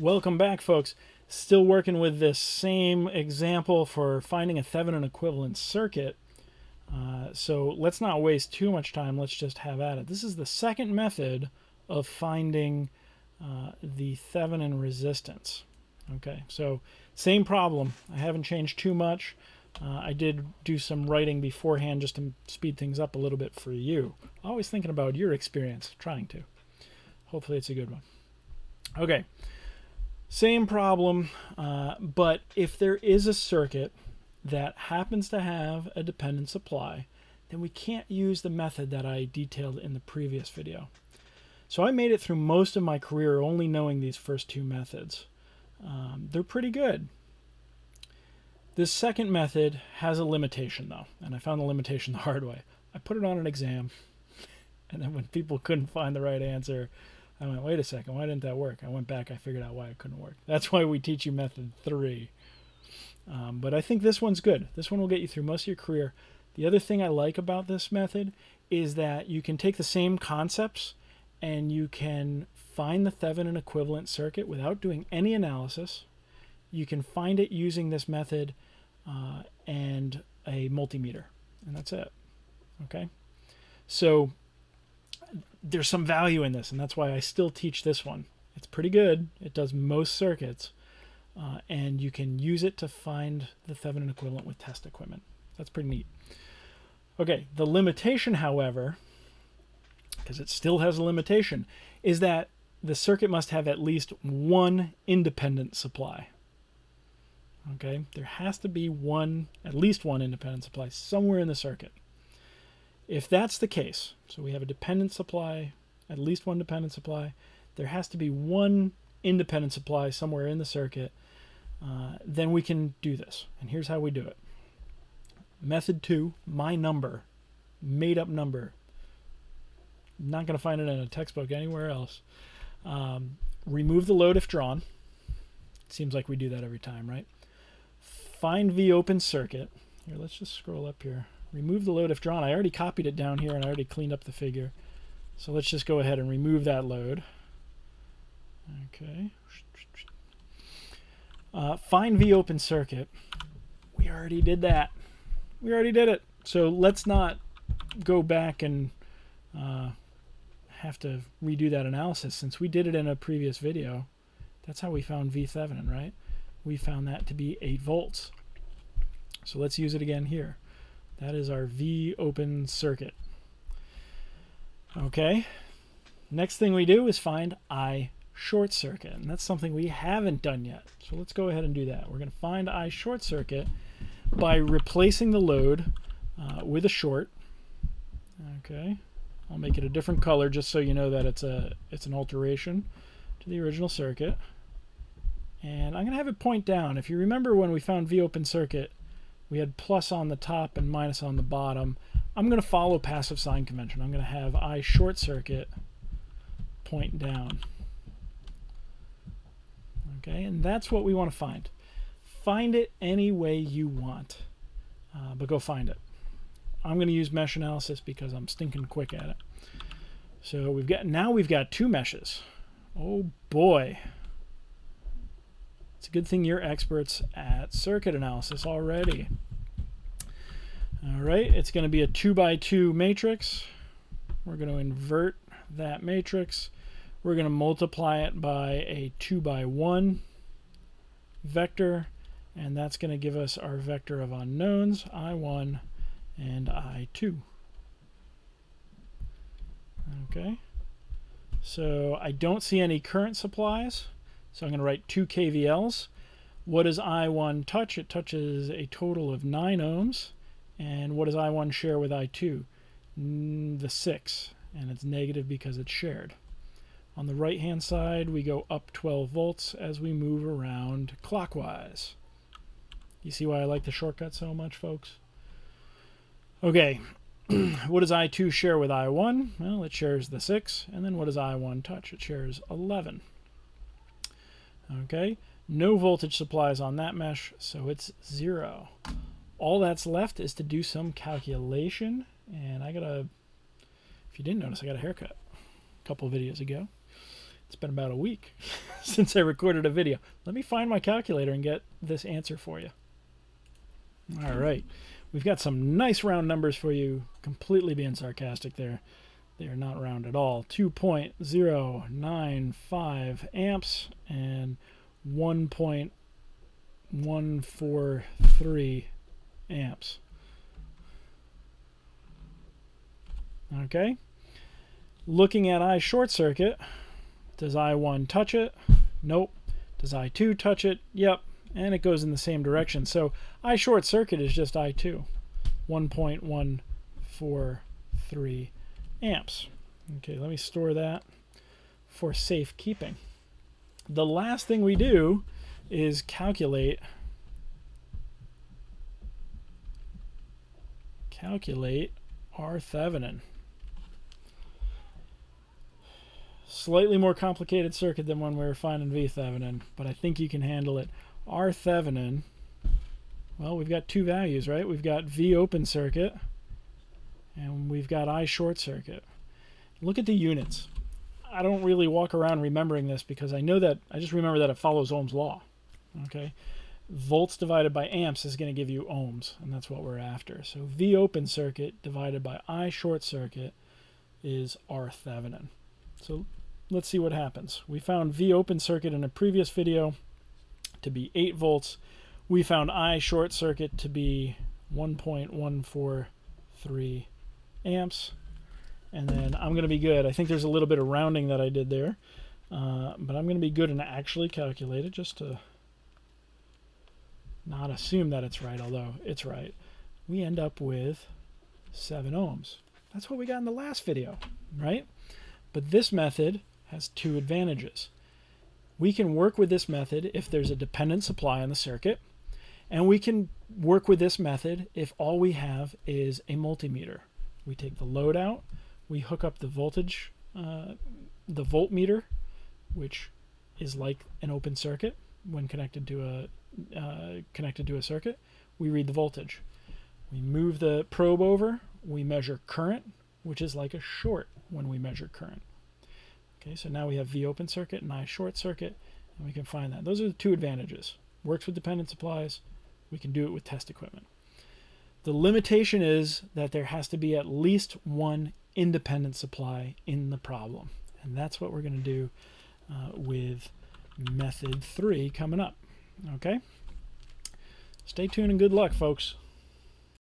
Welcome back, folks. Still working with this same example for finding a Thevenin equivalent circuit. So let's not waste too much time. Let's just have at it. This is the second method of finding the Thevenin resistance. Okay, so same problem. I haven't changed too much. I did do some writing beforehand just to speed things up a little bit for you. Always thinking about your experience, trying to. Hopefully it's a good one. Okay. Same problem, but if there is a circuit that happens to have a dependent supply, then we can't use the method that I detailed in the previous video. So I made it through most of my career only knowing these first two methods. They're pretty good. This second method has a limitation, though, and I found the limitation the hard way. I put it on an exam, and then when people couldn't find the right answer, I went, wait a second, why didn't that work? I went back, I figured out why it couldn't work. That's why we teach you method 3. But I think this one's good. This one will get you through most of your career. The other thing I like about this method is that you can take the same concepts and you can find the Thevenin equivalent circuit without doing any analysis. You can find it using this method and a multimeter, and that's it. Okay? So there's some value in this, and that's why I still teach this one. It's pretty good. It does most circuits, and you can use it to find the Thevenin equivalent with test equipment. That's pretty neat. Okay, the limitation, however, because it still has a limitation, is that the circuit must have at least one independent supply. Okay, there has to be at least one independent supply somewhere in the circuit. If that's the case, so we have a dependent supply, at least one dependent supply, there has to be one independent supply somewhere in the circuit, then we can do this. And here's how we do it. Method 2, my number, made up number. Not going to find it in a textbook anywhere else. Remove the load if drawn. Seems like we do that every time, right? Find V open circuit. Here, let's just scroll up here. Remove the load if drawn. I already copied it down here and I already cleaned up the figure. So let's just go ahead and remove that load. Okay. Find V open circuit. We already did that. We already did it. So let's not go back and have to redo that analysis since we did it in a previous video. That's how we found V Thevenin, right? We found that to be 8 volts. So let's use it again here. That is our V open circuit. Okay. Next thing we do is find I short circuit. And that's something we haven't done yet. So let's go ahead and do that. We're going to find I short circuit by replacing the load with a short. Okay. I'll make it a different color just so you know that it's an alteration to the original circuit. And I'm going to have it point down. If you remember when we found V open circuit, we had plus on the top and minus on the bottom. I'm going to follow passive sign convention. I'm going to have I short circuit point down. Okay, and that's what we want to find. Find it any way you want, but go find it. I'm going to use mesh analysis because I'm stinking quick at it. So we've got 2 meshes. Oh boy. It's a good thing you're experts at circuit analysis already. All right, it's going to be a 2x2 matrix. We're going to invert that matrix. We're going to multiply it by a 2x1 vector, and that's going to give us our vector of unknowns, I1 and I2. Okay, so I don't see any current supplies. So I'm going to write 2 kVLs. What does I1 touch? It touches a total of 9 ohms. And what does I1 share with I2? The 6. And it's negative because it's shared. On the right-hand side, we go up 12 volts as we move around clockwise. You see why I like the shortcut so much, folks? Okay. What does I2 share with I1? Well, it shares the 6. And then what does I1 touch? It shares 11. Okay, no voltage supplies on that mesh, so it's 0. All that's left is to do some calculation, and if you didn't notice, I got a haircut a couple videos ago. It's been about a week since I recorded a video. Let me find my calculator and get this answer for you. All right. We've got some nice round numbers for you. Completely being sarcastic there. They are not round at all. 2.095 amps and 1.143 amps. Okay. Looking at I short circuit, does I1 touch it? Nope. Does I2 touch it? Yep. And it goes in the same direction. So I short circuit is just I2, 1.143 amps. Okay, let me store that for safekeeping. The last thing we do is calculate our Thevenin. Slightly more complicated circuit than when we were finding Thevenin, but I think you can handle it. Our Thevenin, well, we've got two values, right? We've got V open circuit and we've got I short circuit. Look at the units. I don't really walk around remembering this because I know that, I just remember that it follows Ohm's law. Okay, volts divided by amps is going to give you ohms, and that's what we're after. So V open circuit divided by I short circuit is our Thevenin. So let's see what happens. We found V open circuit in a previous video to be 8 volts. We found I short circuit to be 1.143 amps. And then I'm going to be good. I think there's a little bit of rounding that I did there. But I'm going to be good and actually calculate it just to not assume that it's right, although it's right. We end up with 7 ohms. That's what we got in the last video, right? But this method has two advantages. We can work with this method if there's a dependent supply on the circuit, and we can work with this method if all we have is a multimeter. We take the load out, we hook up the voltage, the voltmeter, which is like an open circuit when connected to a circuit. We read the voltage. We move the probe over, we measure current, which is like a short when we measure current. Okay, so now we have V open circuit and I short circuit, and we can find that. Those are the two advantages. Works with dependent supplies. We can do it with test equipment. The limitation is that there has to be at least one independent supply in the problem, and that's what we're going to do with method 3 coming up. Okay, stay tuned and good luck, folks.